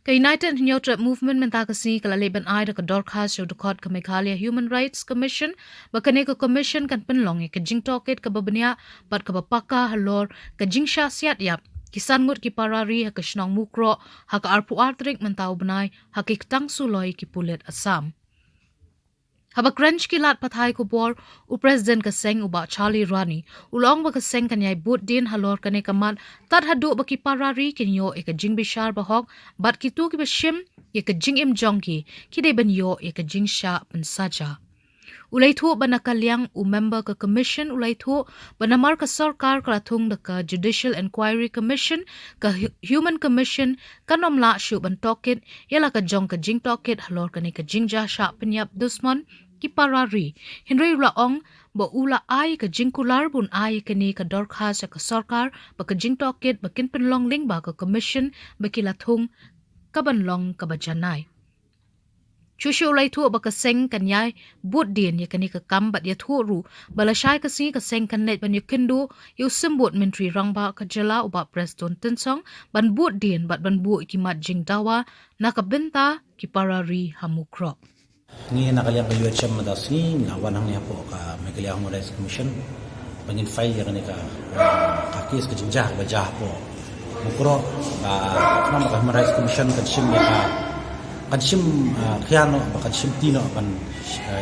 Ka United Nyota Movement mentakasi kalaliban ay ka Dorcas yung dukot ka Meghalaya Human Rights Commission bakane ka commission kan penlong ka jing toket ka babanya pat ka bapaka halor ka jing syasiat yap kisan ngut ki parari ha ka shnong mukro ha ka arpu artrik mentau benai ha ki ktang suloy ki pulet Assam. Habak ranch kilat pathay ko bor u president ka seng uba Charlie Rani ulong ba ka seng kanyay but din halor kane kamat tat hadu ba ki parari kinyo e ka jing bishar bahok bat kitu ki bashim e ka jing im jongki kide ban yo e ka jing sha pensaja ulai thu ba nakalyang u member ka commission ulai thu ba namar ka sarkar krathung da ka judicial inquiry commission ka human commission kanom la shu ban toket yala ka jong ka jing toket halor kane ka jing ja sha penyap dusman ki parari Henry Raong ba ula ay ka jingkular bun ay kani ka Dorcas ka sarkar ba ka jing toket ba kin penlong ling ba ka commission ba kilathung ka banlong ka bajanay Chushu ulay tu ba ka seng kanyay but din ya kani ka kambat ya thuru balashay kasi ka seng kanlet ban yakindu yu simbut mentri rangba ka jala uba Preston Tensong ban but din bat ban bu ikimat jing dawa nakabenta ki parari hamukro Ni nakaliang ka UHM madasni nawan hang po ka Meghalaya Human Rights Commission bangin file ya kanika kakis ka jinjah ba jah po mukro ka ka Human Rights Commission kan sim ya ka kan sim khiano ba kan sim tino ban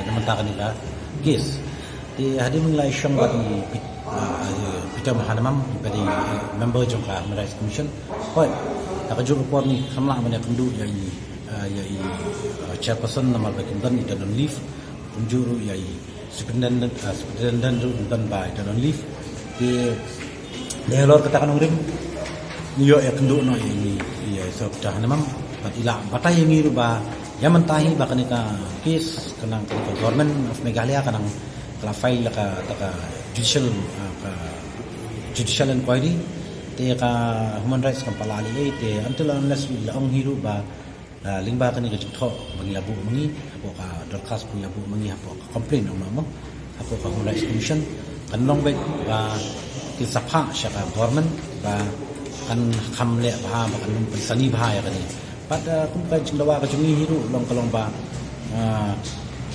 naman ta kanika case di hadi mulai syang ba di pitam hanamam bari member jong ka Human Rights Commission hoi nakaju report ni kamla man kundu ya chairperson namal bakin dan ida don leave unjuru yai superintendent dan ba ida don leave di lor kata kanong rim niyo ya kendu no ini ya so dah namam batila batay ngiru ba yaman tahi ba kanika case kanang government of Meghalaya kanang kala file ka judicial inquiry te ka human rights kan palali te until unless laong hiru ba lingba kani ka jitho bangi labu mangi apo ka Dorcas pu labu mangi apo ka complain mo apo ka Human Rights Commission kan long bet ba ki sapha sha ka government ba kan khamle ba kan pensani ba ya kani pada kum ka jinglawa ka jungi hiru long kalong ba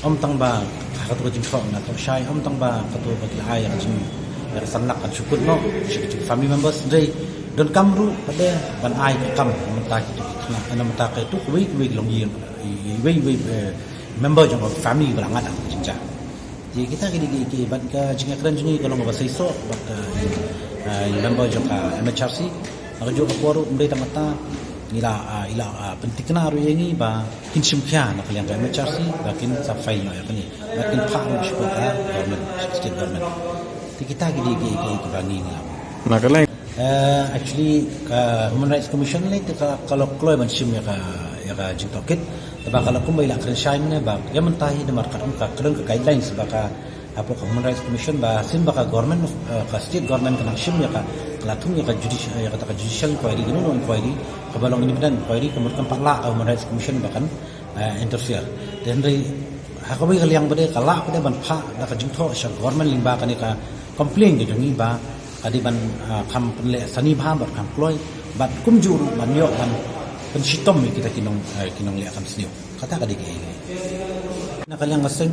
om tang ba ka to jitho na to shai om tang ba ka to ba ay ka jing ya sanlak kan syukut no family members dai don kamru pada ban ai kam mata ki ana mata ka tu we long yin we member jong family belangat ang jinja jadi kita ki ban ka jinga kran jingi kalau ba saiso bat member jong ka MHRC ako jo ko ro umdai tamata ila pentikna ro yengi ba kinsim kya na kalian ka MHRC bakin sa file no ya kani bakin pa ro shi ka government state government kita ki bangi ngam nakalai actually Human Rights Commission ni kalau kloy man sim ya ka jing toket ba kalau kum baila kren shai ne ba ya mentahi de markat ka kren ka guidelines ba ka apa ka Human Rights Commission ba sim ba ka government ka state government ka sim ya ka latung ya ka judicial inquiry no inquiry ka balong independent inquiry kemudian pala Human Rights Commission bahkan interfere dan dari hakabai kaliang bade kala bade ban pha da ka jing tho sha government limba ka ni ka complain ge jong ba kadiban kam penle sani baham kam kloy bat kumjur man yo ban pensitom kita kinong le kam snio kata kadik na kalyang ngaseng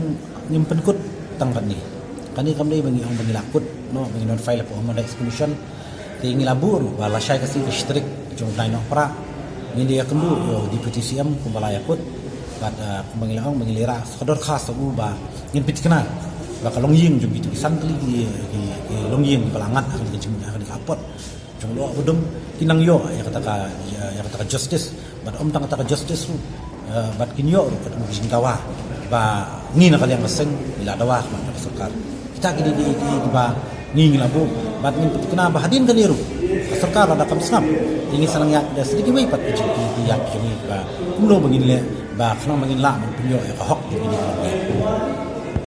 nyimpen kut tangkat ni kani kamdai bangi ang bangi lakut no bangi non file po Human Rights Commission tingi labur bala syai kasi distrik jong dai no pra ni dia kendu yo deputy CM kumbalaya kut bat kumbangi lang bangi lira sador khas u ba ngin pitkana baka longying jung gitu santli ki longying pelangat akan kejemnya akan kapot jung lo budum kinang yo ya kata justice bat om tang kata justice ru bat kinyo ru kata bijing tawa ba ni na kaliang maseng ila dawa ma sarkar kita ki ba ni labu bat ni kena ba hadin kan iru sarkar ada kam snap ini sanang yak da sedikit wei pat kecil yak jung ba kumlo bangin le ba khna bangin la man pinyo ya hok ni